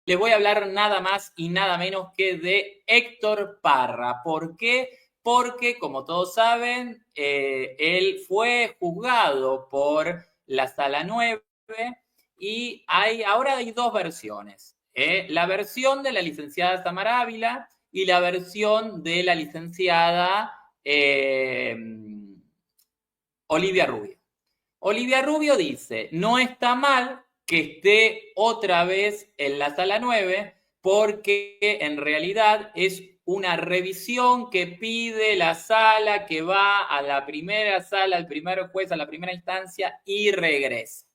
Les voy a hablar nada más y nada menos que de Héctor Parra. ¿Por qué? Porque, como todos saben, él fue juzgado por la Sala 9 y ahora hay dos versiones. La versión de la licenciada Samara Ávila y la versión de la licenciada Olivia Rubio. Olivia Rubio dice, no está mal que esté otra vez en la sala 9 porque en realidad es una revisión que pide la sala que va a la primera sala, al primer juez, a la primera instancia y regresa.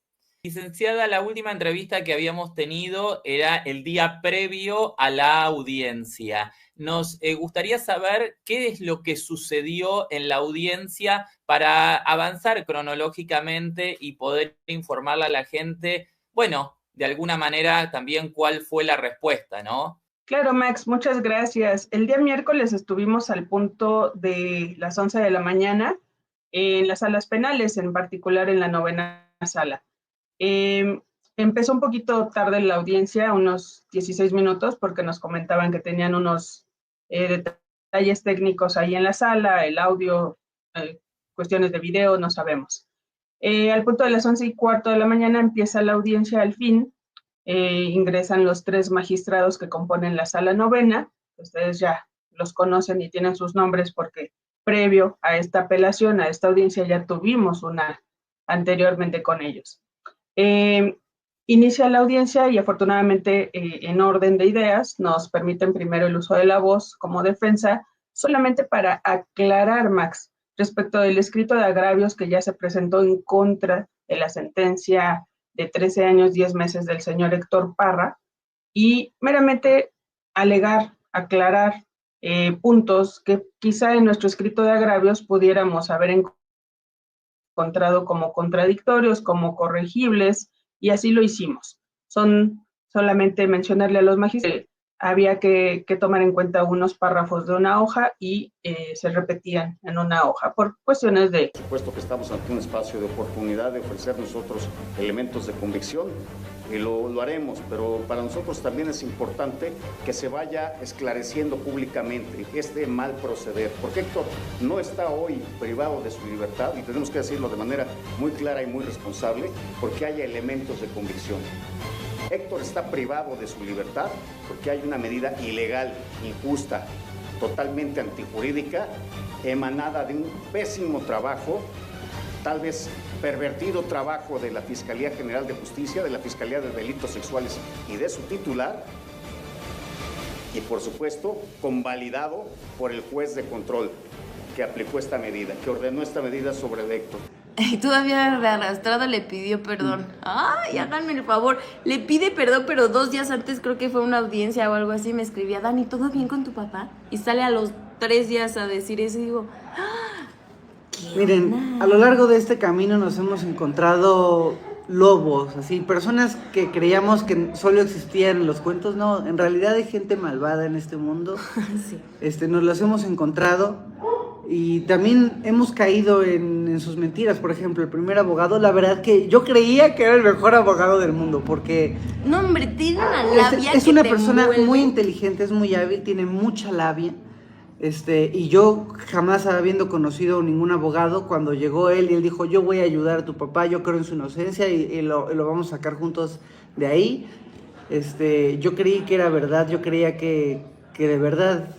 Licenciada, la última entrevista que habíamos tenido era el día previo a la audiencia. Nos gustaría saber qué es lo que sucedió en la audiencia para avanzar cronológicamente y poder informarle a la gente, bueno, de alguna manera también cuál fue la respuesta, ¿no? Claro, Max, muchas gracias. El día miércoles estuvimos al punto de las 11 de la mañana en las salas penales, en particular en la novena sala. Eh, Empezó un poquito tarde la audiencia, unos 16 minutos, porque nos comentaban que tenían unos detalles técnicos ahí en la sala, el audio, cuestiones de video, no sabemos. Al punto de las 11:15 de la mañana empieza la audiencia al fin. Ingresan los 3 magistrados que componen la sala novena. Ustedes ya los conocen y tienen sus nombres porque previo a esta apelación, a esta audiencia, ya tuvimos una anteriormente con ellos. Inicia la audiencia y afortunadamente en orden de ideas nos permiten primero el uso de la voz como defensa, solamente para aclarar, Max, respecto del escrito de agravios que ya se presentó en contra de la sentencia de 13 años, 10 meses del señor Héctor Parra, y meramente alegar, aclarar puntos que quizá en nuestro escrito de agravios pudiéramos haber encontrado como contradictorios, como corregibles, y así lo hicimos. Son solamente mencionarle a los magistrados que había que tomar en cuenta unos párrafos de una hoja y se repetían en una hoja por cuestiones de... Por supuesto que estamos ante un espacio de oportunidad de ofrecer nosotros elementos de convicción y lo haremos, pero para nosotros también es importante que se vaya esclareciendo públicamente este mal proceder, porque Héctor no está hoy privado de su libertad y tenemos que decirlo de manera muy clara y muy responsable porque haya elementos de convicción. Héctor está privado de su libertad porque hay una medida ilegal, injusta, totalmente antijurídica, emanada de un pésimo trabajo, tal vez pervertido trabajo de la Fiscalía General de Justicia, de la Fiscalía de Delitos Sexuales y de su titular, y por supuesto convalidado por el juez de control que aplicó esta medida, que ordenó esta medida sobre Héctor. Y todavía de arrastrado le pidió perdón. Ay, háganme el favor. Le pide perdón, pero 2 días antes creo que fue una audiencia o algo así. Me escribía, Dani, ¿todo bien con tu papá? Y sale a los 3 días a decir eso y digo, miren, a lo largo de este camino nos hemos encontrado lobos, así, personas que creíamos que solo existían en los cuentos. No, en realidad hay gente malvada en este mundo. sí. Nos los hemos encontrado. Y también hemos caído en sus mentiras. Por ejemplo, el primer abogado, la verdad que yo creía que era el mejor abogado del mundo, porque... No, hombre, tiene una labia es que una te persona envuelve. muy inteligente, es muy hábil, tiene mucha labia. Y yo jamás habiendo conocido ningún abogado, cuando llegó él y él dijo, yo voy a ayudar a tu papá, yo creo en su inocencia y lo vamos a sacar juntos de ahí. Yo creí que era verdad, yo creía que de verdad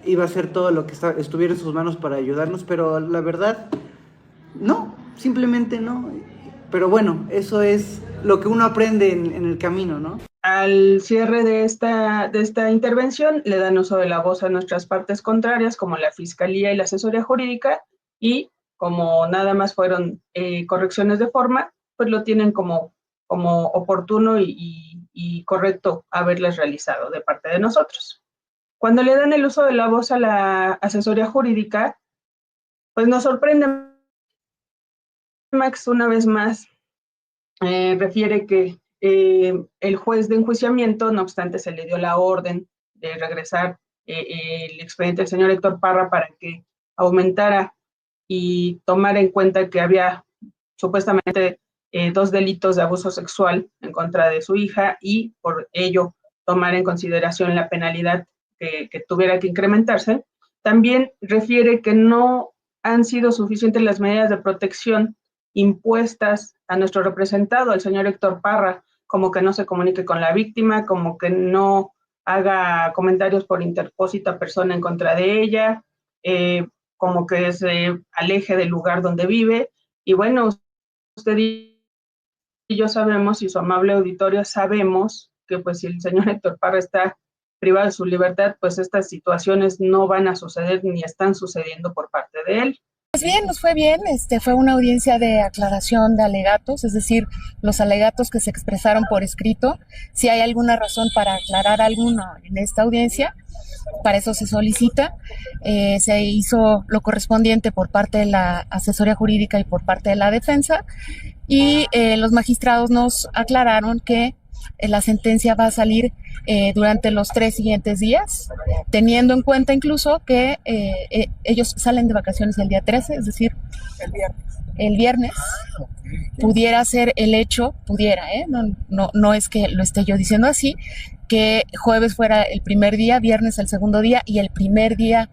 iba a hacer todo lo que estuviera en sus manos para ayudarnos, pero la verdad, no, simplemente no. Pero bueno, eso es lo que uno aprende en el camino, ¿no? Al cierre de esta intervención, le dan uso de la voz a nuestras partes contrarias, como la Fiscalía y la Asesoría Jurídica, y como nada más fueron correcciones de forma, pues lo tienen como oportuno y correcto haberles realizado de parte de nosotros. Cuando le dan el uso de la voz a la Asesoría Jurídica, pues nos sorprende, Max, una vez más, refiere que el juez de enjuiciamiento, no obstante, se le dio la orden de regresar el expediente del señor Héctor Parra para que aumentara y tomara en cuenta que había supuestamente 2 delitos de abuso sexual en contra de su hija y por ello tomar en consideración la penalidad que tuviera que incrementarse. También refiere que no han sido suficientes las medidas de protección impuestas a nuestro representado, al señor Héctor Parra, como que no se comunique con la víctima, como que no haga comentarios por interpósita persona en contra de ella, como que se aleje del lugar donde vive. Y bueno, usted y yo sabemos, y su amable auditorio sabemos, que pues si el señor Héctor Parra está privado de su libertad, pues estas situaciones no van a suceder ni están sucediendo por parte de él. Pues bien, nos fue bien, fue una audiencia de aclaración de alegatos, es decir, los alegatos que se expresaron por escrito. Si hay alguna razón para aclarar alguna en esta audiencia, para eso se solicita. Se hizo lo correspondiente por parte de la asesoría jurídica y por parte de la defensa, y los magistrados nos aclararon que la sentencia va a salir durante los 3 siguientes días, teniendo en cuenta incluso que ellos salen de vacaciones el día 13, es decir, el viernes. Pudiera ser el hecho, no es que lo esté yo diciendo así, que jueves fuera el primer día, viernes el segundo día, y el primer día,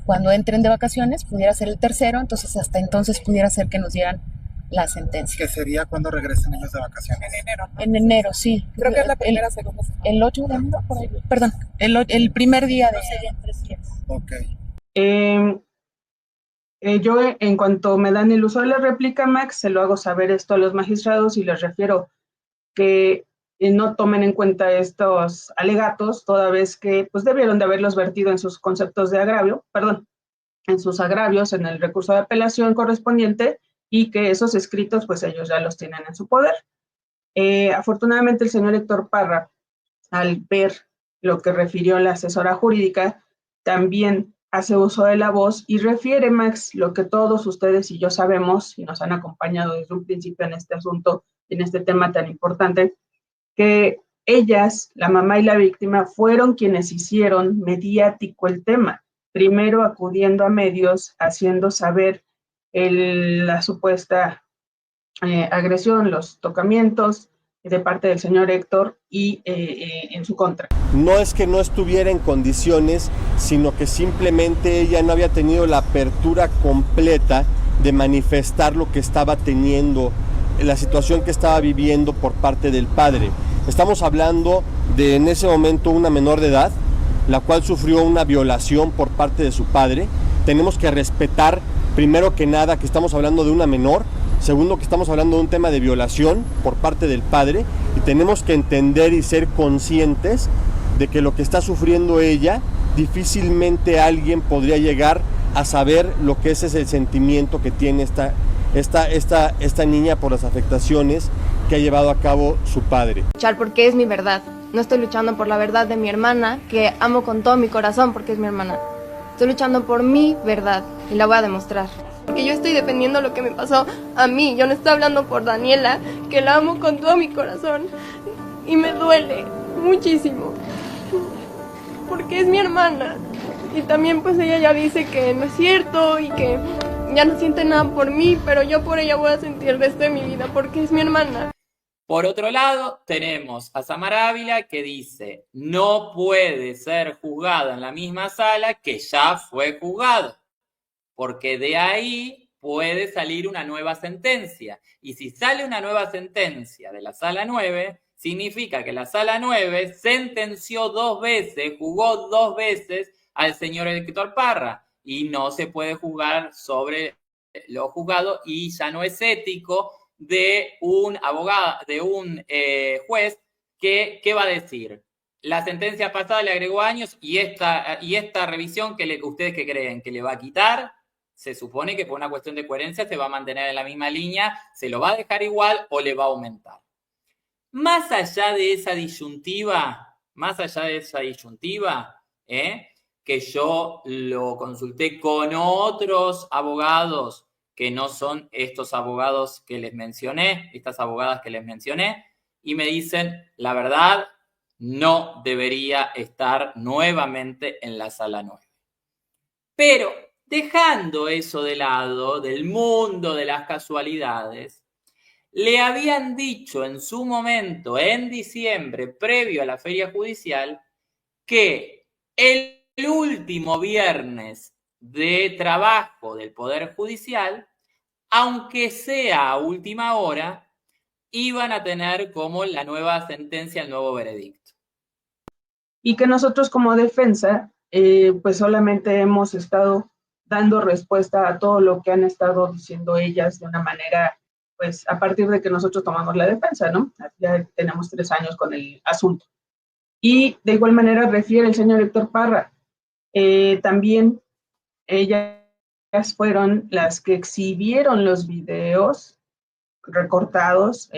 cuando entren de vacaciones, pudiera ser el tercero. Entonces hasta entonces pudiera ser que nos dieran la sentencia. ¿Qué sería cuando regresen ellos de vacaciones? En enero, ¿no? En enero, sí. Creo que es la primera, segunda semana. El 8 de enero, por ahí. Perdón, el primer día de... Ok. Yo, en cuanto me dan el uso de la réplica, Max, se lo hago saber esto a los magistrados y les refiero que no tomen en cuenta estos alegatos, toda vez que pues debieron de haberlos vertido en sus conceptos de agravio, en sus agravios, en el recurso de apelación correspondiente, y que esos escritos pues ellos ya los tienen en su poder. Afortunadamente el señor Héctor Parra, al ver lo que refirió la asesora jurídica, también hace uso de la voz y refiere, Max, lo que todos ustedes y yo sabemos y nos han acompañado desde un principio en este asunto, en este tema tan importante, que ellas, la mamá y la víctima, fueron quienes hicieron mediático el tema, primero acudiendo a medios, haciendo saber la supuesta agresión, los tocamientos de parte del señor Héctor y en su contra. No es que no estuviera en condiciones, sino que simplemente ella no había tenido la apertura completa de manifestar lo que estaba teniendo, la situación que estaba viviendo por parte del padre. Estamos hablando de, en ese momento, una menor de edad, la cual sufrió una violación por parte de su padre. Tenemos que respetar, primero que nada, que estamos hablando de una menor. Segundo, que estamos hablando de un tema de violación por parte del padre, y tenemos que entender y ser conscientes de que lo que está sufriendo ella, difícilmente alguien podría llegar a saber lo que es el sentimiento que tiene esta niña por las afectaciones que ha llevado a cabo su padre. Luchar porque es mi verdad. No estoy luchando por la verdad de mi hermana, que amo con todo mi corazón porque es mi hermana. Estoy luchando por mi verdad y la voy a demostrar. Porque yo estoy defendiendo lo que me pasó a mí. Yo no estoy hablando por Daniela, que la amo con todo mi corazón. Y me duele muchísimo. Porque es mi hermana. Y también pues ella ya dice que no es cierto y que ya no siente nada por mí. Pero yo por ella voy a sentir el resto de mi vida porque es mi hermana. Por otro lado, tenemos a Samara Ávila que dice, no puede ser juzgada en la misma sala que ya fue juzgado, porque de ahí puede salir una nueva sentencia. Y si sale una nueva sentencia de la sala 9, significa que la sala 9 sentenció 2 veces, juzgó 2 veces al señor Héctor Parra, y no se puede juzgar sobre lo juzgado, y ya no es ético de un abogado, de un juez, que ¿qué va a decir? La sentencia pasada le agregó años y esta revisión, ¿ustedes qué creen? ¿Que le va a quitar? Se supone que por una cuestión de coherencia se va a mantener en la misma línea, ¿se lo va a dejar igual o le va a aumentar? Más allá de esa disyuntiva, que yo lo consulté con otros abogados que no son estos abogados que les mencioné, estas abogadas que les mencioné, y me dicen, la verdad, no debería estar nuevamente en la sala 9. Pero, dejando eso de lado, del mundo de las casualidades, le habían dicho en su momento, en diciembre, previo a la feria judicial, que el último viernes de trabajo del Poder Judicial, aunque sea a última hora, iban a tener como la nueva sentencia, el nuevo veredicto. Y que nosotros como defensa, pues solamente hemos estado dando respuesta a todo lo que han estado diciendo ellas de una manera, pues a partir de que nosotros tomamos la defensa, ¿no? Ya tenemos 3 años con el asunto. Y de igual manera refiere el señor Héctor Parra, también ellas fueron las que exhibieron los videos recortados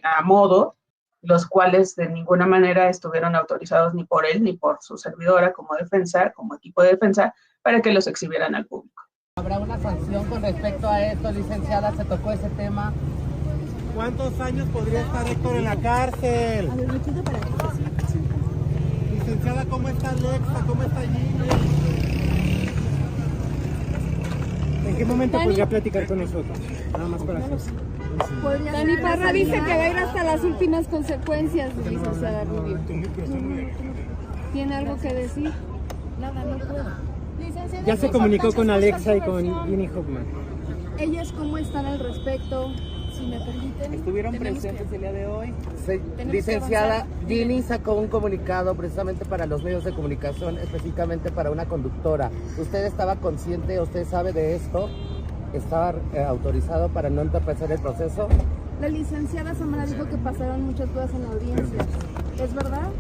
a modo, los cuales de ninguna manera estuvieron autorizados ni por él ni por su servidora como defensa, como equipo de defensa, para que los exhibieran al público. ¿Habrá una sanción con respecto a esto, licenciada? ¿Se tocó ese tema? ¿Cuántos años podría estar Héctor en la cárcel? Licenciada, ¿cómo está Alexa? ¿Cómo está Gina? ¿En qué momento podría platicar con nosotros? Nada más para hacer. Dani Parra dice que va a ir hasta las últimas consecuencias, licenciada Rubio. ¿Tiene algo que decir? Nada, no puedo. Ya se comunicó con Alexa y con Ginny Hoffman. ¿Ellas cómo están al respecto? Si me permiten. ¿Estuvieron presentes el día de hoy? Sí, licenciada, Ginny sacó un comunicado precisamente para los medios de comunicación, específicamente para una conductora. ¿Usted estaba consciente, usted sabe de esto? ¿Estaba autorizado para no entorpecer el proceso? La licenciada Samara dijo que pasaron muchas dudas en la audiencia. ¿Es verdad?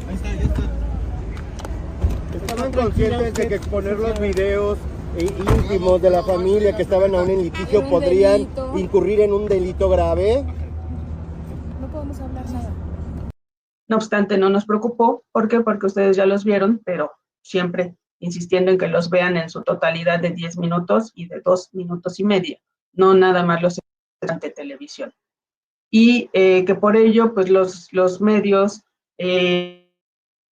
Ahí está, ahí está. ¿Estaban conscientes de que exponer los videos íntimos de la familia que estaban aún en litigio podrían incurrir en un delito grave? No podemos hablar nada. No obstante, no nos preocupó. ¿Por qué? Porque ustedes ya los vieron, pero siempre insistiendo en que los vean en su totalidad de 10 minutos y de 2 minutos y medio, no nada más los ante televisión. Y que por ello, pues los medios,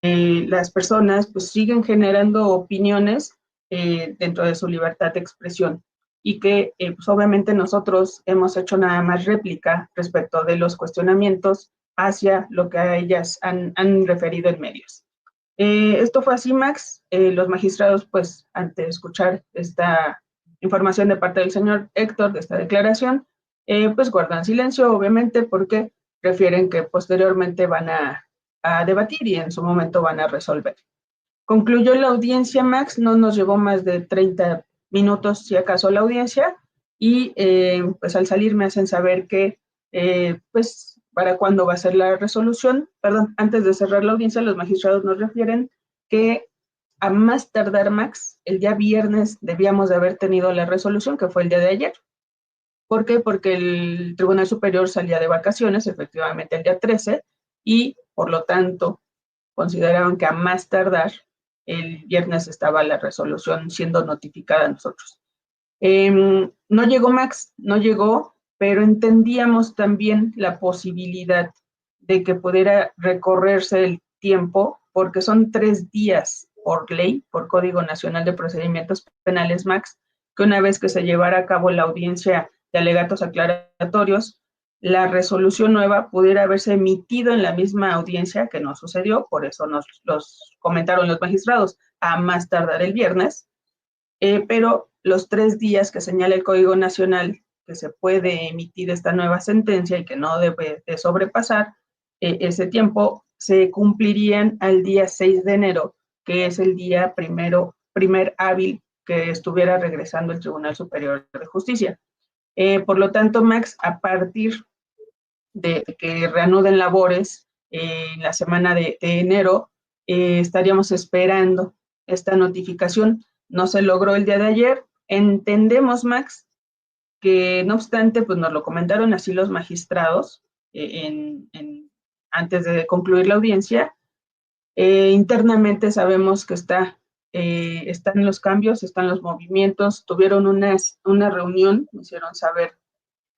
las personas, pues siguen generando opiniones dentro de su libertad de expresión y que pues obviamente nosotros hemos hecho nada más réplica respecto de los cuestionamientos hacia lo que a ellas han referido en medios. Esto fue así, Max. Los magistrados, pues, ante escuchar esta información de parte del señor Héctor, de esta declaración, pues guardan silencio, obviamente, porque refieren que posteriormente van a debatir y en su momento van a resolver. Concluyó la audiencia, Max, no nos llevó más de 30 minutos, si acaso, la audiencia, y pues al salir me hacen saber que, pues, para cuándo va a ser la resolución. Perdón, antes de cerrar la audiencia, los magistrados nos refieren que a más tardar, Max, el día viernes debíamos de haber tenido la resolución, que fue el día de ayer. ¿Por qué? Porque el Tribunal Superior salía de vacaciones, efectivamente, el día 13, y por lo tanto consideraron que a más tardar el viernes estaba la resolución siendo notificada a nosotros. No llegó, Max, no llegó, pero entendíamos también la posibilidad de que pudiera recorrerse el tiempo, porque son 3 días por ley, por Código Nacional de Procedimientos Penales, Max, que una vez que se llevara a cabo la audiencia de alegatos aclaratorios, la resolución nueva pudiera haberse emitido en la misma audiencia, que no sucedió, por eso nos los comentaron los magistrados, a más tardar el viernes, pero los 3 días que señala el Código Nacional que se puede emitir esta nueva sentencia y que no debe de sobrepasar ese tiempo, se cumplirían al día 6 de enero, que es el día primer hábil que estuviera regresando el Tribunal Superior de Justicia. Por lo tanto, Max, a partir de que reanuden labores en la semana de enero, estaríamos esperando esta notificación. No se logró el día de ayer. Entendemos, Max, que no obstante, pues nos lo comentaron así los magistrados antes de concluir la audiencia. Internamente sabemos que están los cambios, están los movimientos. Tuvieron una reunión, me hicieron saber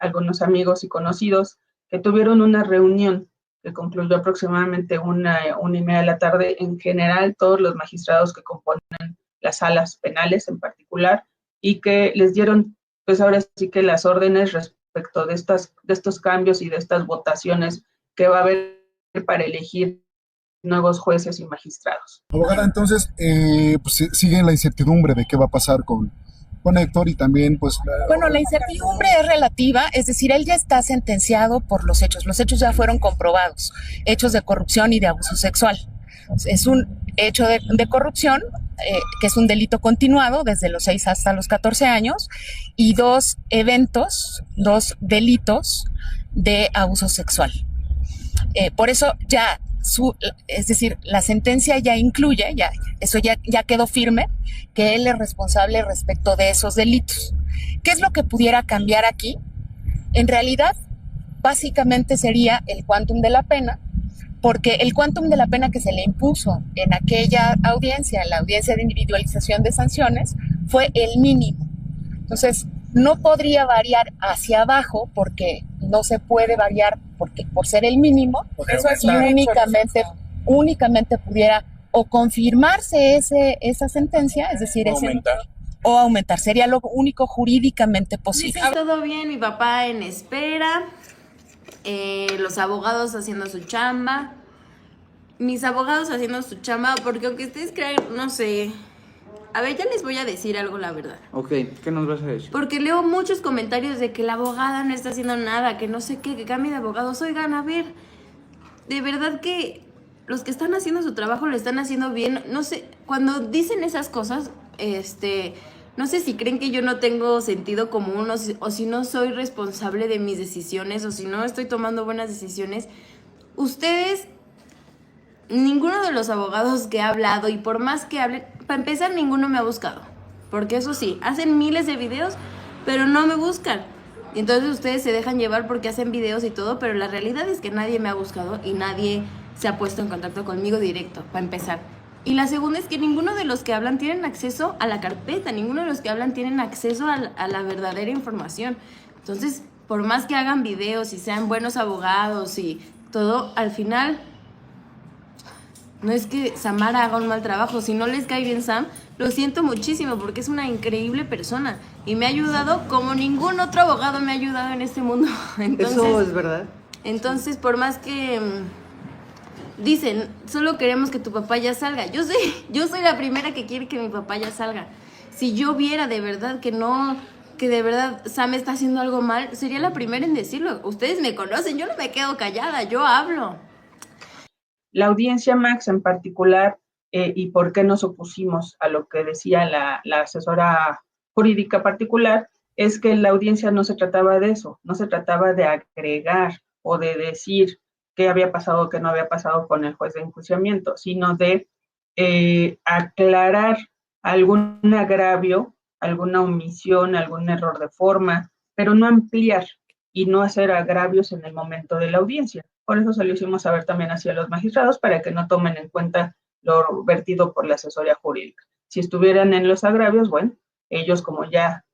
algunos amigos y conocidos que tuvieron una reunión que concluyó aproximadamente 1:30 de la tarde. En general, todos los magistrados que componen las salas penales en particular, y que les dieron pues ahora sí que las órdenes respecto de estos cambios y de estas votaciones que va a haber para elegir nuevos jueces y magistrados. Abogada, entonces, pues sigue la incertidumbre de qué va a pasar con Héctor y también, pues... Bueno, la incertidumbre es relativa, es decir, él ya está sentenciado por los hechos ya fueron comprobados, hechos de corrupción y de abuso sexual. Es un hecho de corrupción, que es un delito continuado desde los 6 hasta los 14 años, y 2 delitos de abuso sexual. Por eso ya, es decir, la sentencia ya incluye, eso ya quedó firme, que él es responsable respecto de esos delitos. ¿Qué es lo que pudiera cambiar aquí? En realidad, básicamente sería el quantum de la pena, porque el quantum de la pena que se le impuso en aquella audiencia, en la audiencia de individualización de sanciones, fue el mínimo. Entonces, no podría variar hacia abajo porque no se puede variar por ser el mínimo, y únicamente pudiera o confirmarse esa sentencia, es decir, o aumentar. Sería lo único jurídicamente posible. Todo bien, mi papá en espera, los abogados haciendo su chamba. Mis abogados haciendo su chamba, porque aunque ustedes crean, no sé... A ver, ya les voy a decir algo, la verdad. Ok, ¿qué nos vas a decir? Porque leo muchos comentarios de que la abogada no está haciendo nada, que no sé qué, que cambie de abogados. Oigan, a ver, de verdad que los que están haciendo su trabajo lo están haciendo bien. No sé, cuando dicen esas cosas, no sé si creen que yo no tengo sentido común o si no soy responsable de mis decisiones o si no estoy tomando buenas decisiones. Ustedes, ninguno de los abogados que ha hablado, y por más que hablen, para empezar, ninguno me ha buscado. Porque eso sí, hacen miles de videos, pero no me buscan. Y entonces ustedes se dejan llevar porque hacen videos y todo, pero la realidad es que nadie me ha buscado y nadie se ha puesto en contacto conmigo directo, para empezar. Y la segunda es que ninguno de los que hablan tienen acceso a la carpeta, ninguno de los que hablan tienen acceso a la verdadera información. Entonces, por más que hagan videos y sean buenos abogados y todo, al final... No es que Samara haga un mal trabajo, si no les cae bien Sam, lo siento muchísimo porque es una increíble persona y me ha ayudado como ningún otro abogado me ha ayudado en este mundo. Entonces, ¿eso es verdad? Entonces, por más que dicen, solo queremos que tu papá ya salga, yo soy la primera que quiere que mi papá ya salga. Si yo viera de verdad que de verdad Sam está haciendo algo mal, sería la primera en decirlo. Ustedes me conocen, yo no me quedo callada, yo hablo. La audiencia, Max, en particular, y por qué nos opusimos a lo que decía la asesora jurídica particular, es que la audiencia no se trataba de eso, no se trataba de agregar o de decir qué había pasado o qué no había pasado con el juez de enjuiciamiento, sino de aclarar algún agravio, alguna omisión, algún error de forma, pero no ampliar y no hacer agravios en el momento de la audiencia. Por eso se lo hicimos saber también hacia los magistrados, para que no tomen en cuenta lo vertido por la asesoría jurídica. Si estuvieran en los agravios, bueno, ellos, como ya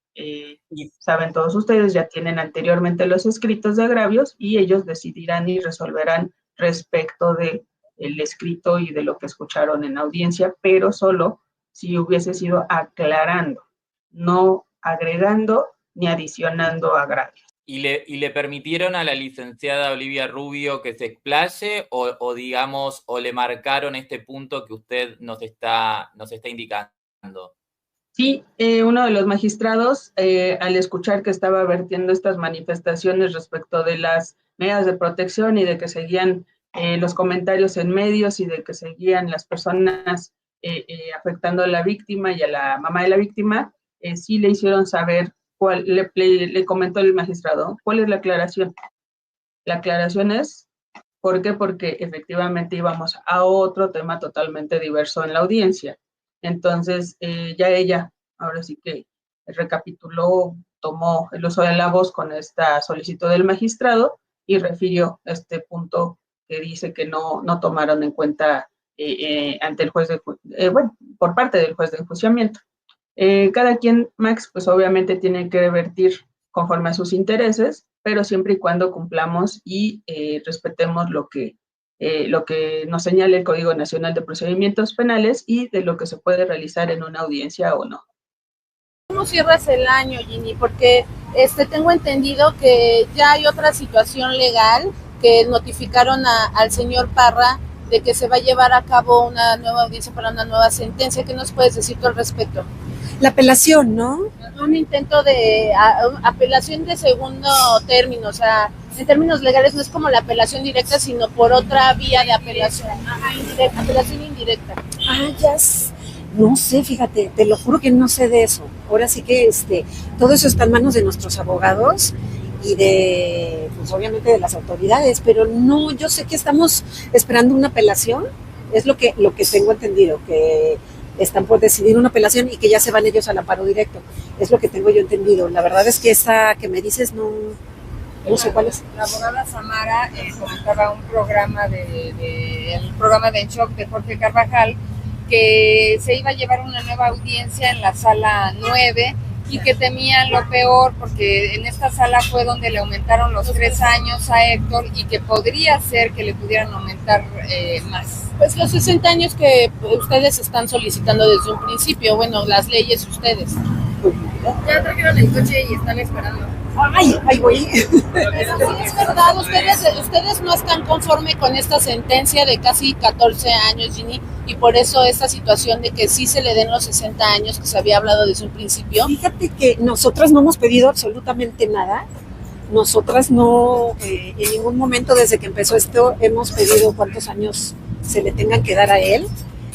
saben todos ustedes, ya tienen anteriormente los escritos de agravios y ellos decidirán y resolverán respecto del escrito y de lo que escucharon en audiencia, pero solo si hubiese sido aclarando, no agregando ni adicionando agravios. ¿Y le permitieron a la licenciada Olivia Rubio que se explaye o digamos, o le marcaron este punto que usted nos está indicando? Sí, uno de los magistrados, al escuchar que estaba vertiendo estas manifestaciones respecto de las medidas de protección y de que seguían los comentarios en medios y de que seguían las personas afectando a la víctima y a la mamá de la víctima, sí le hicieron saber. Le comentó el magistrado, ¿cuál es la aclaración? La aclaración es, ¿por qué? Porque efectivamente íbamos a otro tema totalmente diverso en la audiencia. Entonces, ya ella, ahora sí que recapituló, tomó el uso de la voz con esta solicitud del magistrado y refirió este punto que dice que no tomaron en cuenta ante el juez por parte del juez de enjuiciamiento. Cada quien, Max, pues obviamente tiene que revertir conforme a sus intereses, pero siempre y cuando cumplamos y respetemos lo que nos señala el Código Nacional de Procedimientos Penales y de lo que se puede realizar en una audiencia o no. ¿Cómo cierras el año, Ginny? Porque tengo entendido que ya hay otra situación legal que notificaron al señor Parra de que se va a llevar a cabo una nueva audiencia para una nueva sentencia. ¿Qué nos puedes decir tú al respecto? La apelación, ¿no? Un intento de apelación de segundo término, o sea, en términos legales no es como la apelación directa, sino por otra vía de apelación, apelación indirecta. Ya no sé, fíjate, te lo juro que no sé de eso. Ahora sí que todo eso está en manos de nuestros abogados y pues obviamente de las autoridades, pero no, yo sé que estamos esperando una apelación, es lo que tengo entendido, que están por decidir una apelación y que ya se van ellos al amparo directo, es lo que tengo yo entendido. La verdad es que esa que me dices no sé cuál es. La abogada Samara comentaba un programa el programa de En Shock de Jorge Carvajal, que se iba a llevar una nueva audiencia en la sala 9 y que temían lo peor porque en esta sala fue donde le aumentaron los 3 años a Héctor y que podría ser que le pudieran aumentar más. Pues los 60 años que ustedes están solicitando desde un principio, bueno, las leyes ustedes. Ya trajeron el coche y están esperando. Ay, güey. Pero sí es verdad, ustedes no están conforme con esta sentencia de casi 14 años, Ginny, y por eso esta situación de que sí se le den los 60 años que se había hablado desde un principio. Fíjate que nosotras no hemos pedido absolutamente nada. Nosotras no, en ningún momento desde que empezó esto hemos pedido cuántos años se le tengan que dar a él.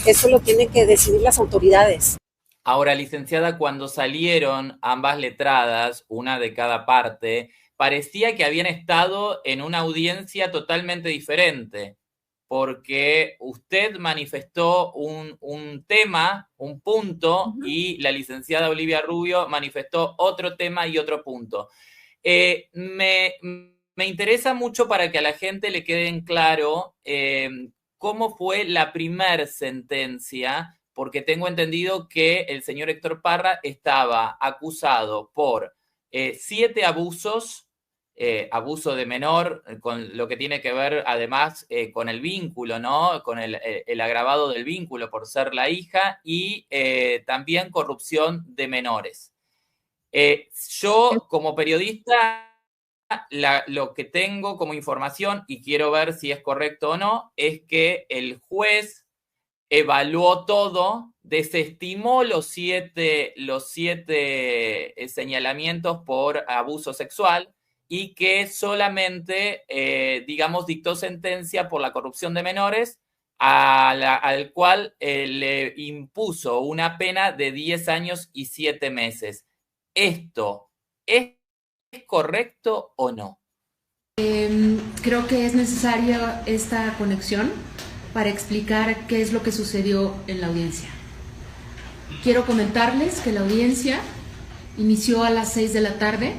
Eso lo tienen que decidir las autoridades. Ahora, licenciada, cuando salieron ambas letradas, una de cada parte, parecía que habían estado en una audiencia totalmente diferente, porque usted manifestó un tema, un punto, y la licenciada Olivia Rubio manifestó otro tema y otro punto. Me interesa mucho para que a la gente le quede en claro cómo fue la primer sentencia, porque tengo entendido que el señor Héctor Parra estaba acusado por 7 abusos, abuso de menor, con lo que tiene que ver además con el vínculo, ¿no? Con el agravado del vínculo por ser la hija y también corrupción de menores. Yo, como periodista, lo que tengo como información, y quiero ver si es correcto o no, es que el juez evaluó todo, desestimó los siete señalamientos por abuso sexual y que solamente, dictó sentencia por la corrupción de menores, al cual le impuso una pena de 10 años y 7 meses. ¿Esto es correcto o no? Creo que es necesaria esta conexión para explicar qué es lo que sucedió en la audiencia. Quiero comentarles que la audiencia inició a las 6 de la tarde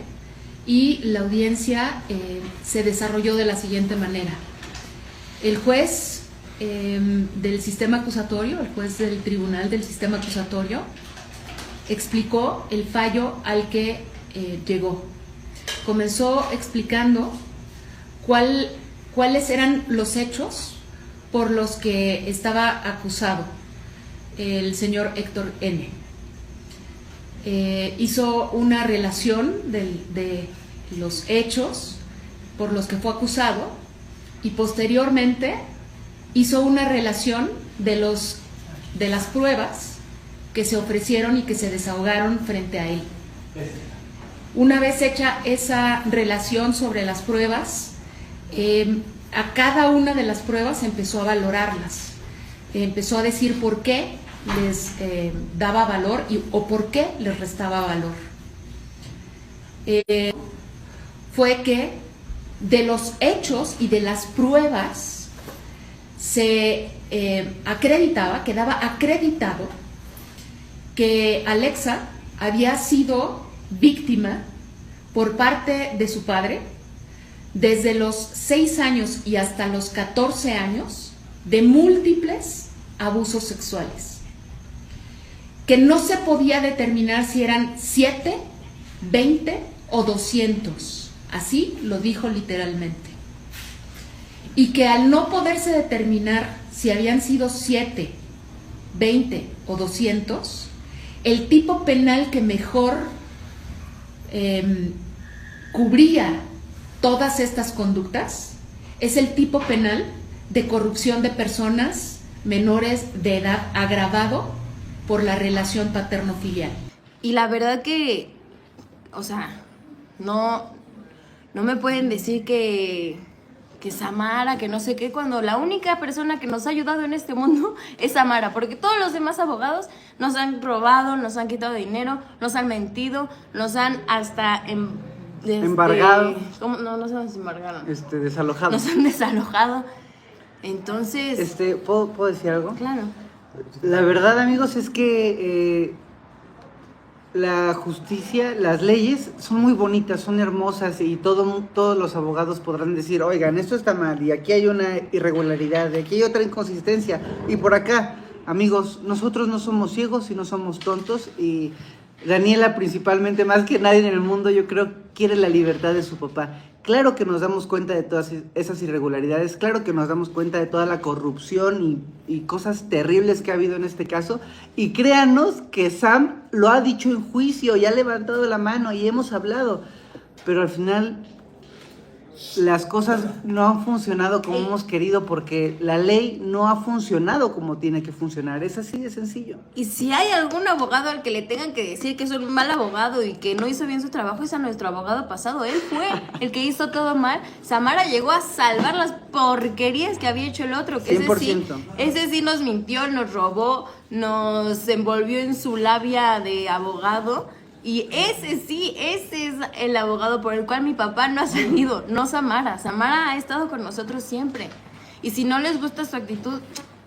y la audiencia se desarrolló de la siguiente manera. El juez del sistema acusatorio, el juez del tribunal del sistema acusatorio, explicó el fallo al que llegó. Comenzó explicando cuáles eran los hechos por los que estaba acusado el señor Héctor N. Hizo una relación de los hechos por los que fue acusado y posteriormente hizo una relación de las pruebas que se ofrecieron y que se desahogaron frente a él. Una vez hecha esa relación sobre las pruebas, a cada una de las pruebas empezó a valorarlas, empezó a decir por qué les daba valor o por qué les restaba valor. Fue que de los hechos y de las pruebas se quedaba acreditado que Alexa había sido víctima por parte de su padre desde los 6 años y hasta los 14 años de múltiples abusos sexuales, que no se podía determinar si eran 7, 20 o 200, así lo dijo literalmente, y que al no poderse determinar si habían sido 7, 20 o 200, el tipo penal que mejor cubría todas estas conductas es el tipo penal de corrupción de personas menores de edad agravado por la relación paterno-filial. Y la verdad que, o sea, no me pueden decir que Samara, que no sé qué, cuando la única persona que nos ha ayudado en este mundo es Samara, porque todos los demás abogados nos han robado, nos han quitado dinero, nos han mentido, nos han hasta embargado. ¿Cómo? No nos embargaron. Desalojado. Nos han desalojado. Entonces... ¿Puedo decir algo? Claro. La verdad, amigos, es que la justicia, las leyes son muy bonitas, son hermosas y todos los abogados podrán decir, oigan, esto está mal y aquí hay una irregularidad, y aquí hay otra inconsistencia y por acá, amigos, nosotros no somos ciegos y no somos tontos y Daniela principalmente, más que nadie en el mundo, yo creo, quiere la libertad de su papá. Claro que nos damos cuenta de todas esas irregularidades, claro que nos damos cuenta de toda la corrupción y cosas terribles que ha habido en este caso. Y créanos que Sam lo ha dicho en juicio y ha levantado la mano y hemos hablado. Pero al final las cosas no han funcionado como hemos querido porque la ley no ha funcionado como tiene que funcionar. Es así de sencillo. Y si hay algún abogado al que le tengan que decir que es un mal abogado y que no hizo bien su trabajo, es a nuestro abogado pasado. Él fue el que hizo todo mal. Samara llegó a salvar las porquerías que había hecho el otro. Que 100%. Ese sí nos mintió, nos robó, nos envolvió en su labia de abogado. Y ese es el abogado por el cual mi papá no ha salido, no Samara. Samara ha estado con nosotros siempre. Y si no les gusta su actitud,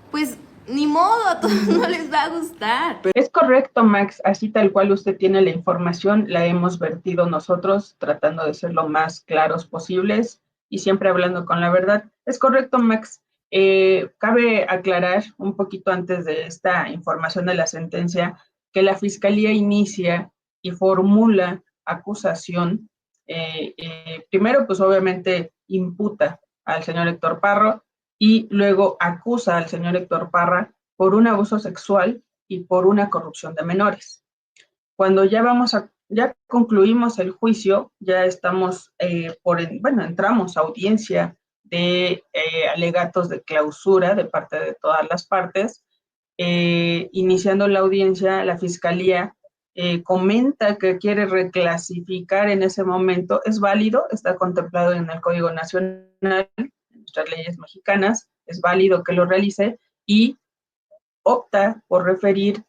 pues ni modo, a todos no les va a gustar. Es correcto, Max, así tal cual usted tiene la información, la hemos vertido nosotros, tratando de ser lo más claros posibles y siempre hablando con la verdad. Es correcto, Max. Cabe aclarar un poquito antes de esta información de la sentencia que la Fiscalía inicia y formula acusación, primero pues obviamente imputa al señor Héctor Parra y luego acusa al señor Héctor Parra por un abuso sexual y por una corrupción de menores. Cuando ya concluimos el juicio, ya estamos, entramos a audiencia de alegatos de clausura de parte de todas las partes. Iniciando la audiencia, la Fiscalía comenta que quiere reclasificar en ese momento, es válido, está contemplado en el Código Nacional, en nuestras leyes mexicanas, es válido que lo realice y opta por referir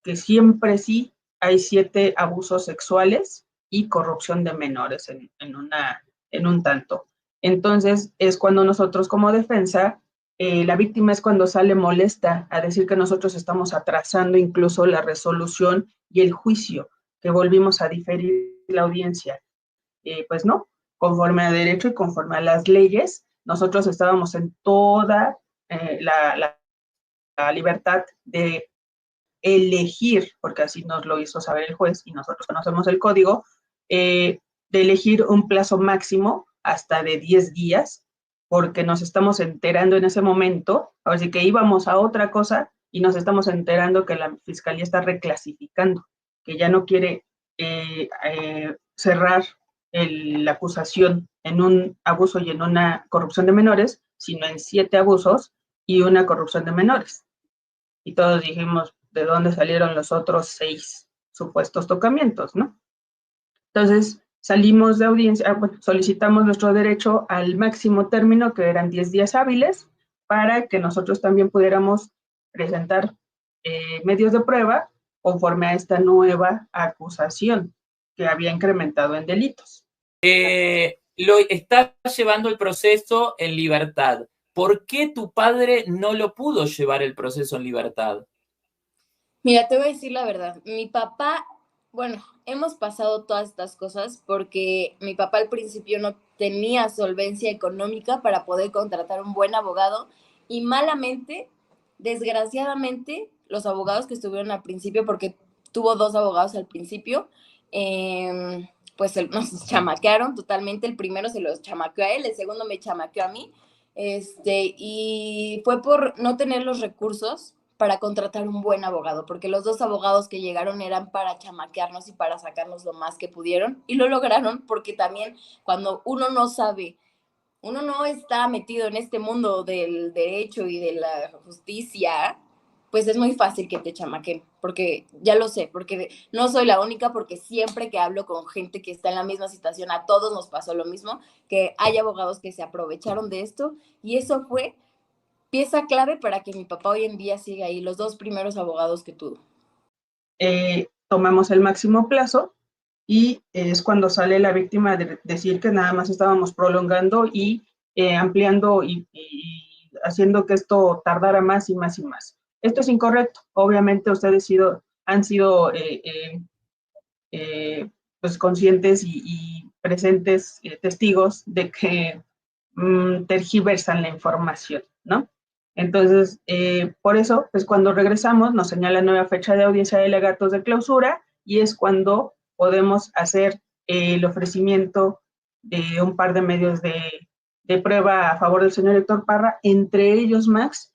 que siempre sí hay 7 abusos sexuales y corrupción de menores en un tanto. Entonces es cuando nosotros como defensa, la víctima es cuando sale molesta a decir que nosotros estamos atrasando incluso la resolución y el juicio, que volvimos a diferir la audiencia. Pues no, conforme a derecho y conforme a las leyes, nosotros estábamos en toda la libertad de elegir, porque así nos lo hizo saber el juez y nosotros conocemos el código, de elegir un plazo máximo hasta de 10 días, porque nos estamos enterando en ese momento, así que íbamos a otra cosa y nos estamos enterando que la Fiscalía está reclasificando, que ya no quiere cerrar la acusación en un abuso y en una corrupción de menores, sino en 7 abusos y una corrupción de menores. Y todos dijimos, ¿de dónde salieron los otros 6 supuestos tocamientos, no? Entonces, salimos de audiencia, solicitamos nuestro derecho al máximo término, que eran 10 días hábiles, para que nosotros también pudiéramos presentar medios de prueba conforme a esta nueva acusación que había incrementado en delitos. Lo está llevando el proceso en libertad. ¿Por qué tu padre no lo pudo llevar el proceso en libertad? Mira, te voy a decir la verdad. Mi papá, bueno, hemos pasado todas estas cosas porque mi papá al principio no tenía solvencia económica para poder contratar un buen abogado y malamente, desgraciadamente, los abogados que estuvieron al principio, porque tuvo 2 abogados al principio, pues nos chamaquearon totalmente. El primero se los chamaqueó a él, el segundo me chamaqueó a mí, y fue por no tener los recursos para contratar un buen abogado, porque los dos abogados que llegaron eran para chamaquearnos y para sacarnos lo más que pudieron, y lo lograron porque también cuando uno no sabe, uno no está metido en este mundo del derecho y de la justicia, pues es muy fácil que te chamaquen, porque ya lo sé, porque no soy la única, porque siempre que hablo con gente que está en la misma situación, a todos nos pasó lo mismo, que hay abogados que se aprovecharon de esto, y eso fue pieza clave para que mi papá hoy en día siga ahí, los dos primeros abogados que tuvo. Tomamos el máximo plazo y es cuando sale la víctima de decir que nada más estábamos prolongando y ampliando y haciendo que esto tardara más y más y más. Esto es incorrecto. Obviamente ustedes han sido pues conscientes y presentes testigos de que tergiversan la información, ¿no? Entonces, por eso, pues cuando regresamos nos señala nueva fecha de audiencia de alegatos de clausura y es cuando podemos hacer el ofrecimiento de un par de medios de prueba a favor del señor Héctor Parra. Entre ellos, Max,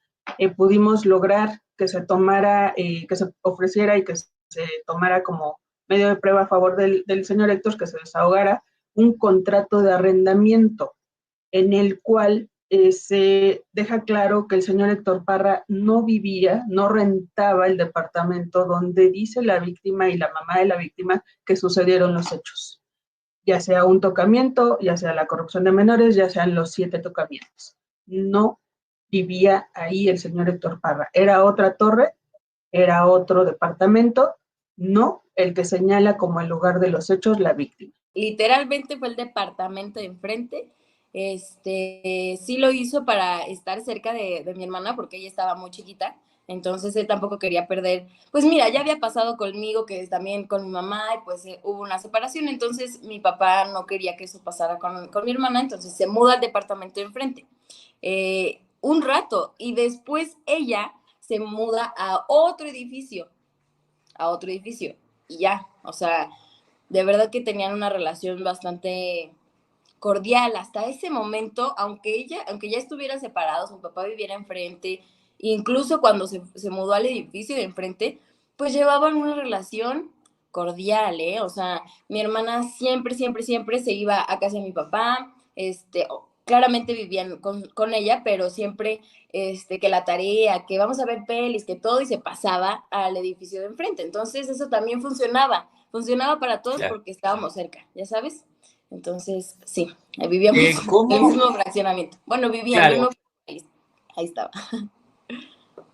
pudimos lograr que se tomara, que se ofreciera y que se tomara como medio de prueba a favor del señor Héctor, que se desahogara un contrato de arrendamiento en el cual se deja claro que el señor Héctor Parra no vivía, no rentaba el departamento donde dice la víctima y la mamá de la víctima que sucedieron los hechos, ya sea un tocamiento, ya sea la corrupción de menores, ya sean los 7 tocamientos. No vivía ahí el señor Héctor Parra, era otra torre, era otro departamento, no el que señala como el lugar de los hechos la víctima. Literalmente fue el departamento de enfrente. Sí lo hizo para estar cerca de mi hermana porque ella estaba muy chiquita, entonces él tampoco quería perder, pues mira, ya había pasado conmigo, que también con mi mamá, y pues hubo una separación, entonces mi papá no quería que eso pasara con mi hermana, entonces se muda al departamento de enfrente, un rato, y después ella se muda a otro edificio, y ya, o sea, de verdad que tenían una relación bastante cordial hasta ese momento, aunque ya estuvieran separados, mi papá viviera enfrente, incluso cuando se mudó al edificio de enfrente, pues llevaban una relación cordial, ¿eh? O sea, mi hermana siempre se iba a casa de mi papá, claramente vivían con ella, pero siempre que la tarea, que vamos a ver pelis, que todo, y se pasaba al edificio de enfrente. Entonces eso también funcionaba para todos, claro, porque estábamos cerca, ¿ya sabes? Entonces, sí, vivíamos el mismo fraccionamiento. Bueno, vivían, claro, ahí estaba.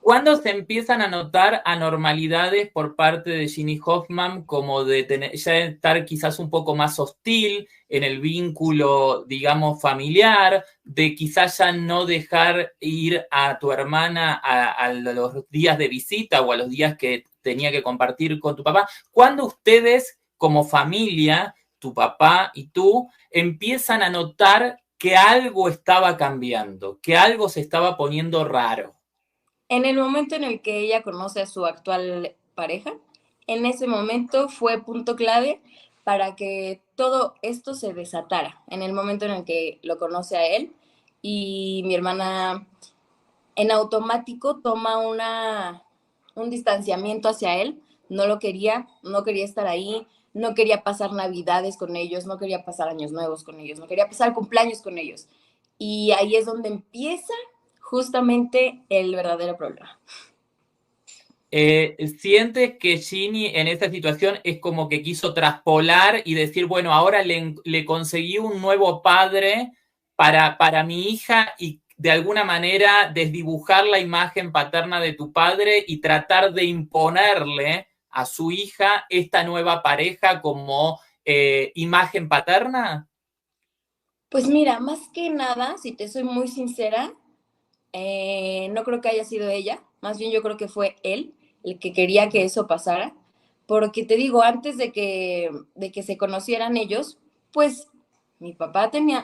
¿Cuándo se empiezan a notar anormalidades por parte de Ginny Hoffman, como de ya estar quizás un poco más hostil en el vínculo, digamos, familiar, de quizás ya no dejar ir a tu hermana a los días de visita o a los días que tenía que compartir con tu papá? ¿Cuándo ustedes, como familia, tu papá y tú, empiezan a notar que algo estaba cambiando, que algo se estaba poniendo raro? En el momento en el que ella conoce a su actual pareja, en ese momento fue punto clave para que todo esto se desatara. En el momento en el que lo conoce a él, y mi hermana en automático toma un distanciamiento hacia él, no lo quería, no quería estar ahí, no quería pasar Navidades con ellos, no quería pasar Años Nuevos con ellos, no quería pasar cumpleaños con ellos. Y ahí es donde empieza justamente el verdadero problema. ¿Sientes que Ginny en esta situación es como que quiso traspolar y decir, bueno, ahora le conseguí un nuevo padre para mi hija y de alguna manera desdibujar la imagen paterna de tu padre y tratar de imponerle a su hija esta nueva pareja como imagen paterna? Pues mira, más que nada, si te soy muy sincera, no creo que haya sido ella, más bien yo creo que fue él el que quería que eso pasara, porque te digo, antes de que se conocieran ellos, pues mi papá tenía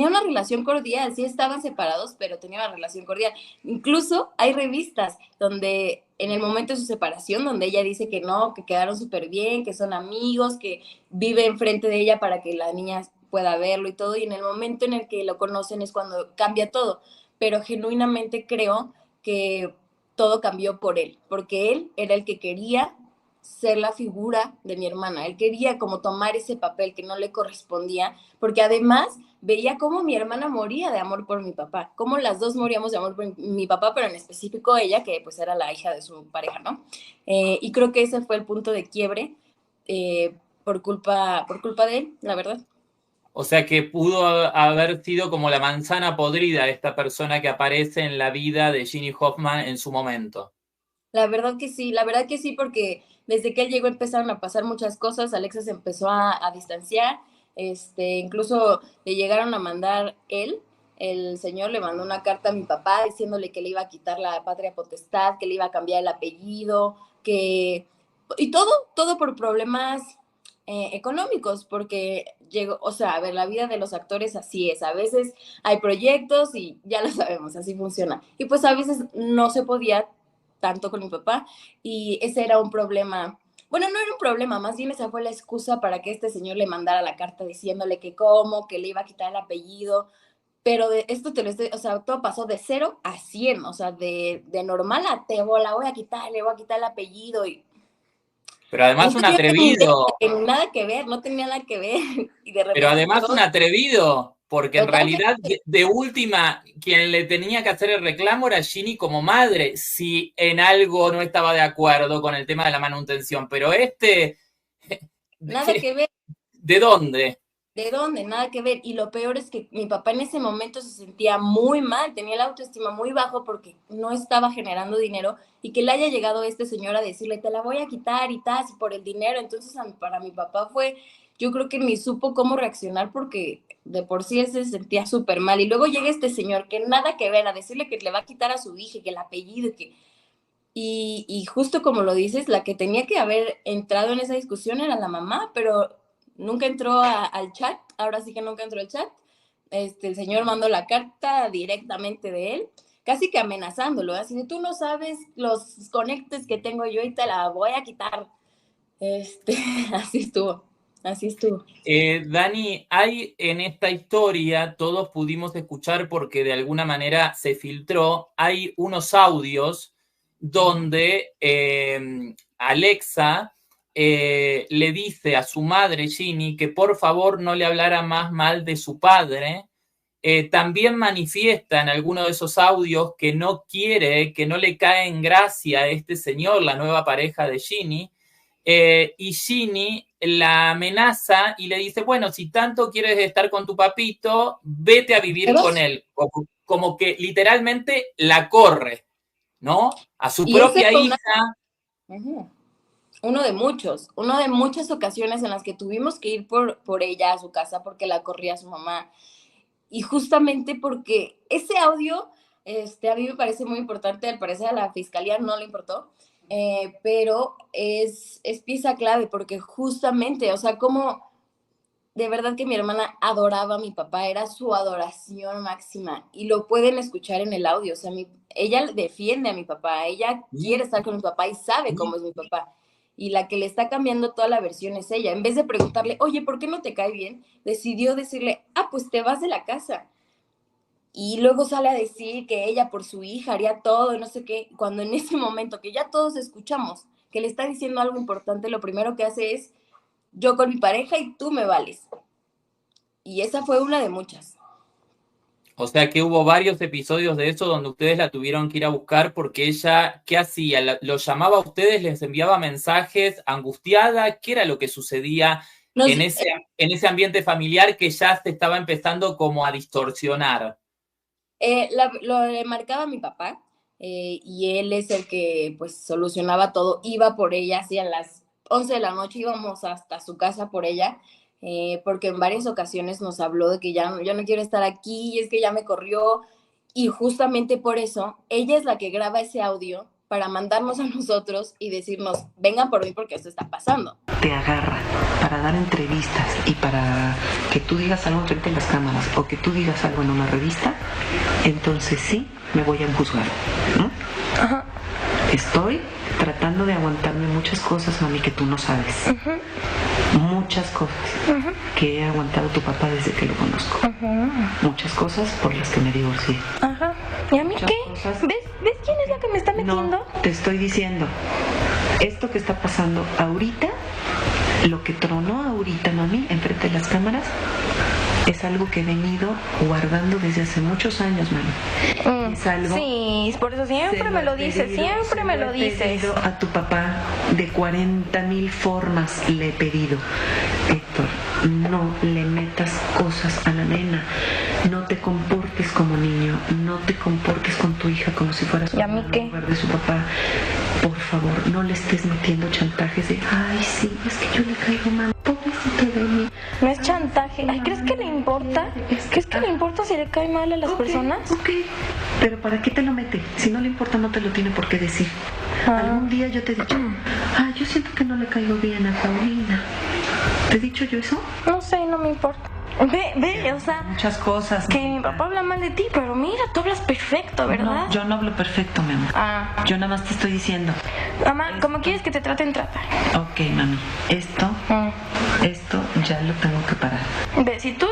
una relación cordial, sí estaban separados, pero tenía una relación cordial. Incluso hay revistas donde en el momento de su separación, donde ella dice que no, que quedaron súper bien, que son amigos, que vive enfrente de ella para que la niña pueda verlo y todo, y en el momento en el que lo conocen es cuando cambia todo. Pero genuinamente creo que todo cambió por él, porque él era el que quería ser la figura de mi hermana. Él quería como tomar ese papel que no le correspondía, porque además veía cómo mi hermana moría de amor por mi papá, cómo las dos moríamos de amor por mi papá, pero en específico ella, que pues era la hija de su pareja, ¿no? Y creo que ese fue el punto de quiebre por culpa de él, la verdad. O sea que pudo haber sido como la manzana podrida esta persona que aparece en la vida de Ginny Hoffman en su momento. La verdad que sí, porque desde que él llegó empezaron a pasar muchas cosas, Alexa se empezó a distanciar, incluso le llegaron a mandar el señor le mandó una carta a mi papá diciéndole que le iba a quitar la patria potestad, que le iba a cambiar el apellido, y todo por problemas económicos, porque llegó, o sea, a ver, la vida de los actores así es, a veces hay proyectos y ya lo sabemos, así funciona, y pues a veces no se podía tanto con mi papá, y ese era un problema. Bueno, no era un problema, más bien esa fue la excusa para que este señor le mandara la carta diciéndole que que le iba a quitar el apellido, pero de esto te lo estoy, o sea, todo pasó de 0 a 100, o sea, de normal a la voy a quitar, le voy a quitar el apellido, pero además un atrevido. Nada que ver, no tenía nada que ver. Y de repente pero además un atrevido, porque en realidad, de última, quien le tenía que hacer el reclamo era Ginny como madre, si en algo no estaba de acuerdo con el tema de la manutención. Pero nada que ver. ¿De dónde? ¿De dónde? Nada que ver. Y lo peor es que mi papá en ese momento se sentía muy mal, tenía la autoestima muy bajo porque no estaba generando dinero, y que le haya llegado este señor a decirle, te la voy a quitar y tal, por el dinero. Entonces para mi papá fue, yo creo que ni supo cómo reaccionar, porque de por sí él se sentía súper mal. Y luego llega este señor que nada que ver a decirle que le va a quitar a su hija, que el apellido, y justo como lo dices, la que tenía que haber entrado en esa discusión era la mamá, pero nunca entró al chat, ahora sí que nunca entró al chat. El señor mandó la carta directamente de él, casi que amenazándolo, así de, tú no sabes los conectes que tengo yo y te la voy a quitar. Así estuvo. Dani, hay en esta historia, todos pudimos escuchar porque de alguna manera se filtró, hay unos audios donde Alexa le dice a su madre Ginny que por favor no le hablara más mal de su padre. También manifiesta en alguno de esos audios que no quiere, que no le cae en gracia a este señor, la nueva pareja de Ginny, y Ginny la amenaza y le dice, bueno, si tanto quieres estar con tu papito, vete a vivir con él, como que literalmente la corre, ¿no? A su propia hija. Uno de muchas ocasiones en las que tuvimos que ir por ella a su casa porque la corría su mamá. Y justamente porque ese audio, a mí me parece muy importante, al parecer a la fiscalía no le importó, pero es pieza clave porque justamente, o sea, como de verdad que mi hermana adoraba a mi papá, era su adoración máxima, y lo pueden escuchar en el audio. O sea, ella defiende a mi papá, ella quiere estar con mi papá y sabe cómo es mi papá. Y la que le está cambiando toda la versión es ella. En vez de preguntarle, oye, ¿por qué no te cae bien? Decidió decirle, pues te vas de la casa. Y luego sale a decir que ella por su hija haría todo y no sé qué, cuando en ese momento que ya todos escuchamos que le está diciendo algo importante, lo primero que hace es, yo con mi pareja y tú me vales. Y esa fue una de muchas. O sea que hubo varios episodios de eso donde ustedes la tuvieron que ir a buscar porque ella, ¿qué hacía? ¿Los llamaba a ustedes? ¿Les enviaba mensajes? ¿Angustiada? ¿Qué era lo que sucedía en ese ambiente familiar que ya se estaba empezando como a distorsionar? Le marcaba a mi papá y él es el que pues solucionaba todo. Iba por ella, así a las 11 de la noche íbamos hasta su casa por ella. Porque en varias ocasiones nos habló de que ya no quiero estar aquí, es que ya me corrió, y justamente por eso ella es la que graba ese audio para mandarnos a nosotros y decirnos, vengan por mí porque esto está pasando. Te agarra para dar entrevistas y para que tú digas algo frente a las cámaras o que tú digas algo en una revista, entonces sí me voy a juzgar, ¿no? Ajá. Estoy tratando de aguantarme muchas cosas, mami, que tú no sabes. Muchas cosas que he aguantado tu papá desde que lo conozco. Muchas cosas por las que me divorcié. ¿Y a mí muchas qué? cosas. ¿Ves quién es la que me está metiendo? No, te estoy diciendo, esto que está pasando ahorita, lo que tronó ahorita, mami, enfrente de las cámaras, es algo que he venido guardando desde hace muchos años, mami. Es algo... Sí, por eso siempre me lo dices, siempre me lo dices. A tu papá de 40,000 formas le he pedido, Héctor, no le metas cosas a la nena, no te comportes como niño, no te comportes con tu hija como si fueras ¿Y a mí qué? lugar de su papá. Por favor, no le estés metiendo chantajes de, ay, sí, es que yo le caigo mal, pobrecito de mí. No es chantaje. ¿Crees que le importa? ¿Crees que le importa si le cae mal a las personas? Ok, pero ¿para qué te lo mete? Si no le importa, no te lo tiene por qué decir. Algún día yo te he dicho, yo siento que no le caigo bien a Paulina. ¿Te he dicho yo eso? No sé, no me importa. Ve, o sea... Muchas cosas. Que mi papá habla mal de ti, pero mira, tú hablas perfecto, ¿verdad? No, yo no hablo perfecto, mi amor. Yo nada más te estoy diciendo. Mamá, como quieres que te traten, trata. Ok, mami, esto ya lo tengo que parar. Ve, si tú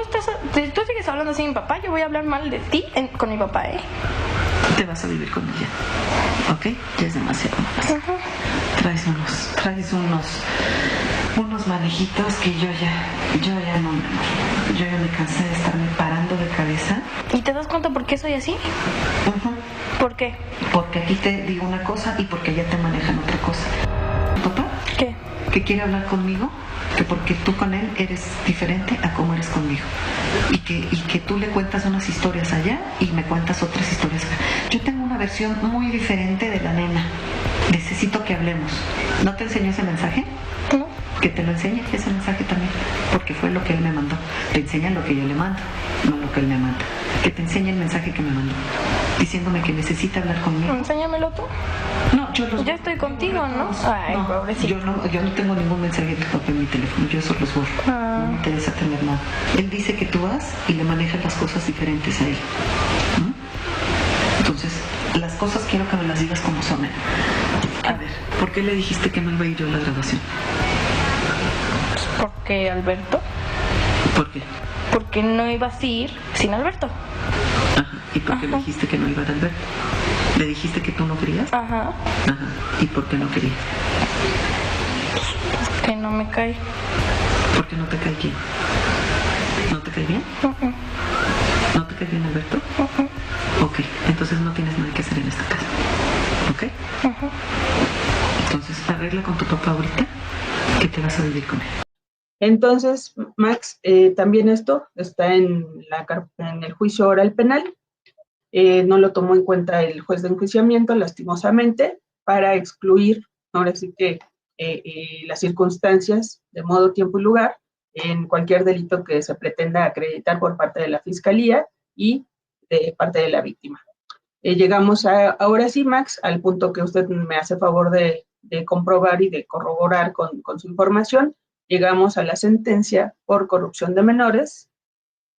sigues hablando así de mi papá, yo voy a hablar mal de ti con mi papá, ¿eh? Te vas a vivir con ella, ¿ok? Ya es demasiado más. Traes unos manejitos que yo ya no, mi amor. Yo ya me cansé de estarme parando de cabeza. ¿Y te das cuenta por qué soy así? ¿Por qué? Porque aquí te digo una cosa y porque allá te manejan otra cosa. ¿Papá? ¿Qué? Que quiere hablar conmigo, que porque tú con él eres diferente a cómo eres conmigo. Y que tú le cuentas unas historias allá y me cuentas otras historias acá. Yo tengo una versión muy diferente de la nena. Necesito que hablemos. ¿No te enseñó ese mensaje? No. Que te lo enseñe ese mensaje también, porque fue lo que él me mandó. Te enseñan lo que yo le mando, no lo que él me manda. Que te enseñe el mensaje que me mandó, diciéndome que necesita hablar conmigo. Enséñamelo tú. No, yo los... Ya estoy contigo, ¿no? Ay, no, pobrecito. yo no tengo ningún mensaje de tu papá en mi teléfono, yo eso los borro. No me interesa tener nada. Él dice que tú vas y le manejas las cosas diferentes a él. Entonces, las cosas quiero que me las digas como son. A ver, ¿por qué le dijiste que no iba a ir yo a la graduación? ¿Por qué, Alberto? ¿Por qué? Porque no ibas a ir sin Alberto. Ajá. ¿Y por qué le dijiste que no iba a Alberto? ¿Le dijiste que tú no querías? Ajá. Ajá. ¿Y por qué no querías? Que no me cae. ¿Por qué no te cae quién? ¿No te cae bien? ¿No te cae bien Alberto? Ok, entonces no tienes nada que hacer en esta casa. ¿Ok? Entonces arregla con tu papá ahorita que te vas a vivir con él. Entonces, Max, también esto está en el juicio oral penal. No lo tomó en cuenta el juez de enjuiciamiento, lastimosamente, para excluir, ahora sí que las circunstancias de modo, tiempo y lugar en cualquier delito que se pretenda acreditar por parte de la Fiscalía y de parte de la víctima. Llegamos ahora sí, Max, al punto que usted me hace favor de comprobar y de corroborar con su información. Llegamos a la sentencia por corrupción de menores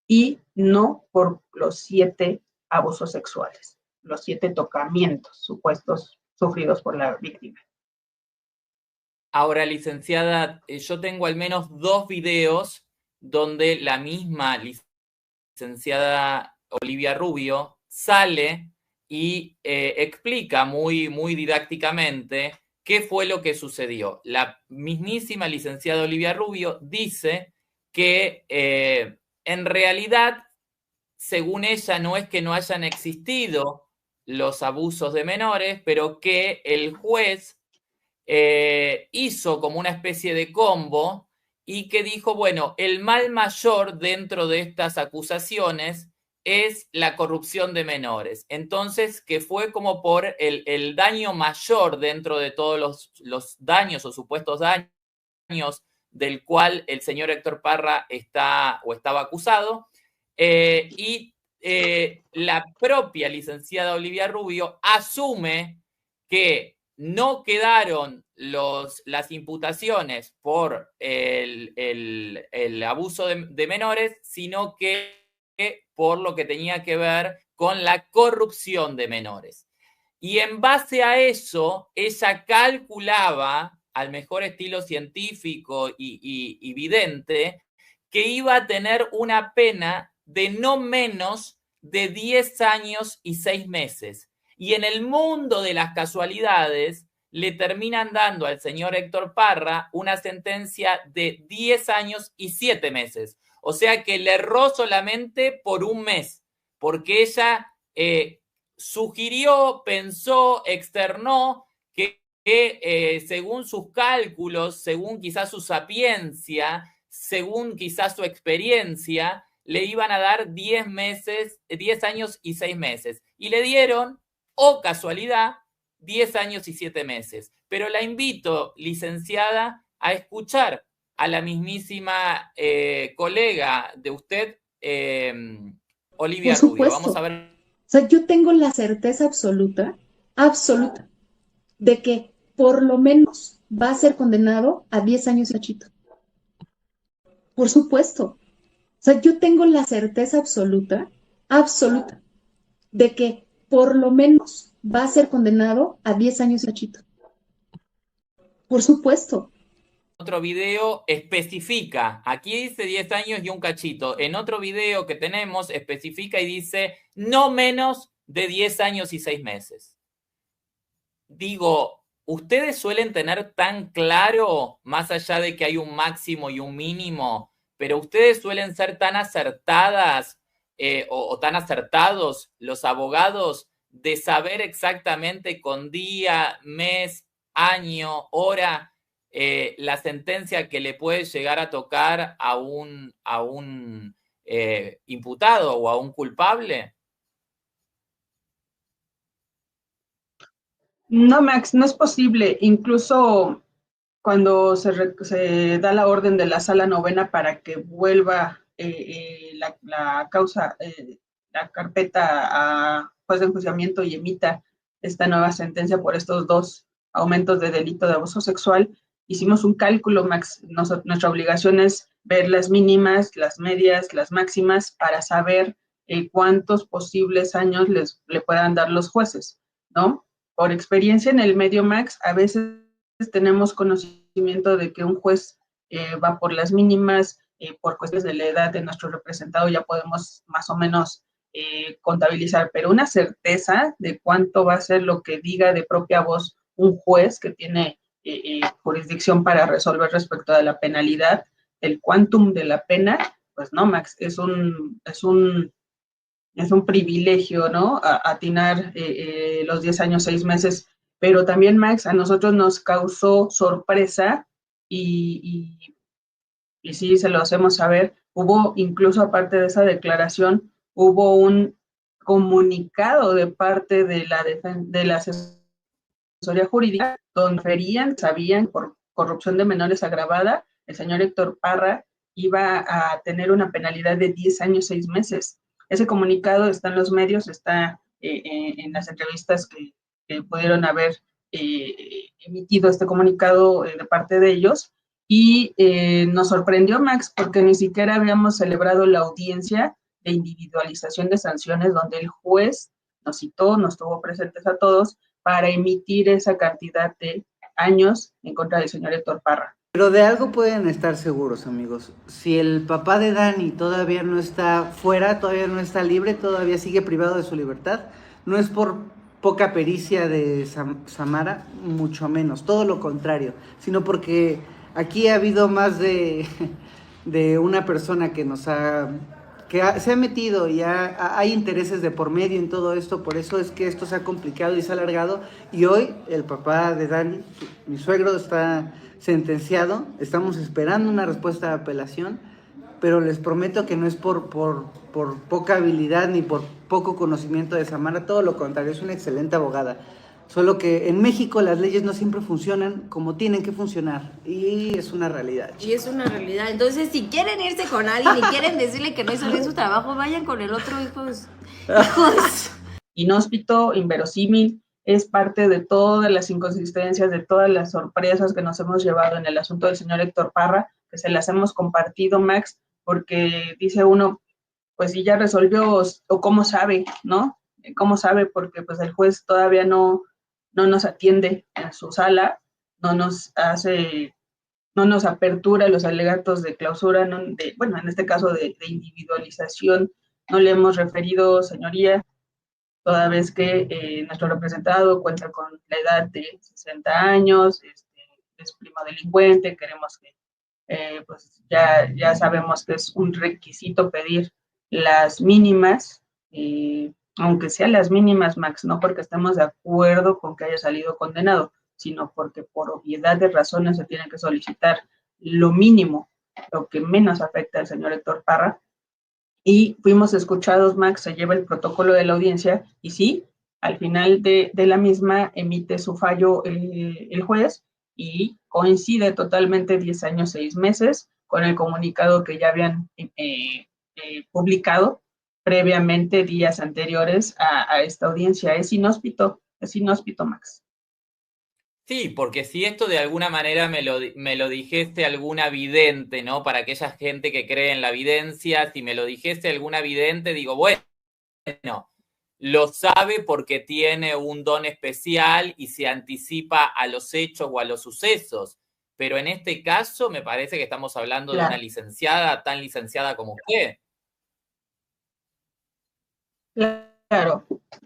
y no por los 7 abusos sexuales, los 7 tocamientos supuestos sufridos por la víctima. Ahora, licenciada, yo tengo al menos 2 videos donde la misma licenciada Olivia Rubio sale y explica muy didácticamente qué fue lo que sucedió. La mismísima licenciada Olivia Rubio dice que en realidad, según ella, no es que no hayan existido los abusos de menores, pero que el juez hizo como una especie de combo y que dijo, bueno, el mal mayor dentro de estas acusaciones es la corrupción de menores. Entonces, que fue como por el daño mayor dentro de todos los daños o supuestos daños del cual el señor Héctor Parra estaba acusado. Y la propia licenciada Olivia Rubio asume que no quedaron las imputaciones por el abuso de menores, sino que por lo que tenía que ver con la corrupción de menores. Y en base a eso, ella calculaba, al mejor estilo científico y vidente, que iba a tener una pena de no menos de 10 años y 6 meses. Y en el mundo de las casualidades, le terminan dando al señor Héctor Parra una sentencia de 10 años y 7 meses. O sea que le erró solamente por un mes, porque ella sugirió, pensó, externó que según sus cálculos, según quizás su sapiencia, según quizás su experiencia, le iban a dar 10 años y 6 meses. Y le dieron, oh casualidad, 10 años y 7 meses. Pero la invito, licenciada, a escuchar a la mismísima colega de usted, Olivia Rubio. Vamos a ver. O sea, yo tengo la certeza absoluta, de que por lo menos va a ser condenado a 10 años y cachito. Por supuesto. O sea, yo tengo la certeza absoluta, de que por lo menos va a ser condenado a 10 años y cachito. Por supuesto. Otro video especifica, aquí dice 10 años y un cachito, en otro video que tenemos especifica y dice no menos de 10 años y 6 meses. Digo, ¿ustedes suelen tener tan claro, más allá de que hay un máximo y un mínimo, pero ustedes suelen ser tan acertadas o tan acertados los abogados de saber exactamente con día, mes, año, hora, la sentencia que le puede llegar a tocar a un imputado o a un culpable? No, Max, no es posible. Incluso cuando se da la orden de la Sala Novena para que vuelva la causa, la carpeta a juez de enjuiciamiento y emita esta nueva sentencia por estos 2 aumentos de delito de abuso sexual, hicimos un cálculo, Max. Nuestra obligación es ver las mínimas, las medias, las máximas para saber cuántos posibles años le puedan dar los jueces, ¿no? Por experiencia en el medio, Max, a veces tenemos conocimiento de que un juez va por las mínimas, por cuestiones de la edad de nuestro representado ya podemos más o menos contabilizar, pero una certeza de cuánto va a ser lo que diga de propia voz un juez que tiene jurisdicción para resolver respecto de la penalidad, el quantum de la pena, pues no, Max, es un privilegio, ¿no? Atinar los 10 años, 6 meses, pero también, Max, a nosotros nos causó sorpresa y sí se lo hacemos saber. Hubo, incluso aparte de esa declaración, hubo un comunicado de parte de la asesoría jurídica donde sabían por corrupción de menores agravada, el señor Héctor Parra iba a tener una penalidad de 10 años, 6 meses. Ese comunicado está en los medios, está en las entrevistas que pudieron haber emitido este comunicado de parte de ellos, y nos sorprendió, Max, porque ni siquiera habíamos celebrado la audiencia de individualización de sanciones donde el juez nos citó, nos tuvo presentes a todos para emitir esa cantidad de años en contra del señor Héctor Parra. Pero de algo pueden estar seguros, amigos. Si el papá de Dani todavía no está fuera, todavía no está libre, todavía sigue privado de su libertad, no es por poca pericia de Samara, mucho menos, todo lo contrario, sino porque aquí ha habido más de una persona que se ha metido y hay intereses de por medio en todo esto, por eso es que esto se ha complicado y se ha alargado, y hoy el papá de Dani, mi suegro, está sentenciado, estamos esperando una respuesta de apelación, pero les prometo que no es por poca habilidad ni por poco conocimiento de Samara, todo lo contrario, es una excelente abogada. Solo que en México las leyes no siempre funcionan como tienen que funcionar, y es una realidad. Y es una realidad. Entonces, si quieren irse con alguien y quieren decirle que no hizo bien su trabajo, vayan con el otro, hijos. Inhóspito, inverosímil, es parte de todas las inconsistencias, de todas las sorpresas que nos hemos llevado en el asunto del señor Héctor Parra, que se las hemos compartido, Max, porque dice uno, pues si ya resolvió, o cómo sabe, ¿no? ¿Cómo sabe? Porque pues el juez todavía no nos atiende en su sala, no nos apertura los alegatos de clausura, en este caso de individualización no le hemos referido, señoría, toda vez que nuestro representado cuenta con la edad de 60 años, es primo delincuente, queremos que, pues ya sabemos que es un requisito pedir las mínimas, aunque sean las mínimas, Max, no porque estemos de acuerdo con que haya salido condenado, sino porque por obviedad de razones se tiene que solicitar lo mínimo, lo que menos afecta al señor Héctor Parra. Y fuimos escuchados, Max, se lleva el protocolo de la audiencia y sí, al final de la misma emite su fallo el juez y coincide totalmente 10 años, 6 meses con el comunicado que ya habían publicado previamente días anteriores a esta audiencia. Es inhóspito, Max. Sí, porque si esto de alguna manera me lo dijese alguna vidente, ¿no? Para aquella gente que cree en la evidencia, si me lo dijese alguna vidente, digo, bueno, lo sabe porque tiene un don especial y se anticipa a los hechos o a los sucesos. Pero en este caso me parece que estamos hablando de una licenciada, tan licenciada como usted.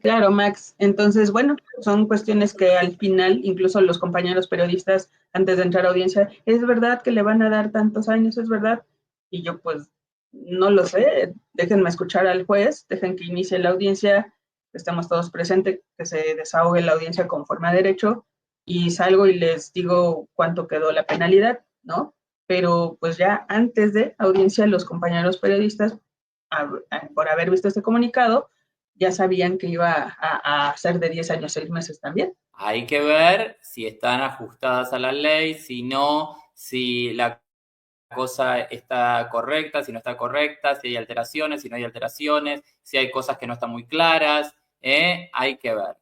Claro, Max. Entonces, bueno, son cuestiones que al final, incluso los compañeros periodistas, antes de entrar a audiencia, ¿es verdad que le van a dar tantos años? ¿Es verdad? Y yo, pues, no lo sé. Déjenme escuchar al juez, dejen que inicie la audiencia, que estemos todos presentes, que se desahogue la audiencia conforme a derecho, y salgo y les digo cuánto quedó la penalidad, ¿no? Pero, pues ya antes de audiencia, los compañeros periodistas, por haber visto este comunicado, ya sabían que iba a ser de 10 años, 6 meses también. Hay que ver si están ajustadas a la ley, si no, si la cosa está correcta, si no está correcta, si hay alteraciones, si no hay alteraciones, si hay cosas que no están muy claras, hay que ver.